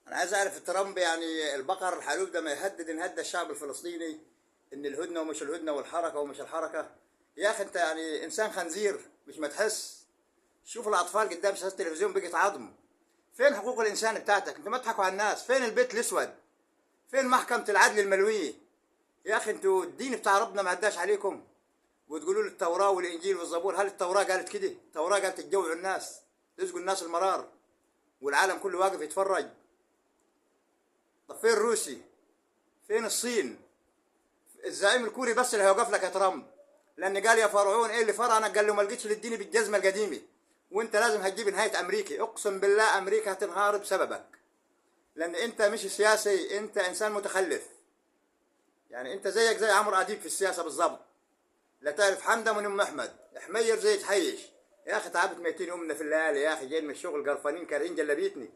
انا عايز اعرف ترامب يعني البقر الحلوف ده ما يهدد ان هدى الشعب الفلسطيني ان الهدنه ومش الهدنه والحركه ومش الحركه. يا اخي انت يعني انسان خنزير مش ما تحس. شوف الاطفال قدام شاشه التلفزيون بقت عظم. فين حقوق الانسان بتاعتك؟ انت ما تضحكوا على الناس. فين البيت الاسود؟ فين محكمه العدل الملويه؟ يا اخي انتوا الدين بتاع ربنا ما عداش عليكم؟ وتقولوا لي التوراه والانجيل والزبور، هل التوراه قالت كده؟ التوراه قالت تجوعوا الناس، تسقوا الناس المرار، والعالم كله واقف يتفرج. طب فين روسي؟ فين الصين؟ الزعيم الكوري بس اللي هيوقف لك يا ترامب، لان قال يا فرعون ايه اللي فرعنك؟ قال له ما لقيتش للدين بالجزمه القديمه، وانت لازم هتجيب نهايه امريكا. اقسم بالله امريكا هتنهار بسببك، لان انت مش سياسي، انت انسان متخلف. يعني انت زيك زي عمرو اديب في السياسه بالظبط. لا تعرف حمده من ام احمد، حمير زي تحيش. يا اخي تعبت 200 امنا في الليالي، يا اخي جايين من الشغل قرفانين كارهين جلبيتني.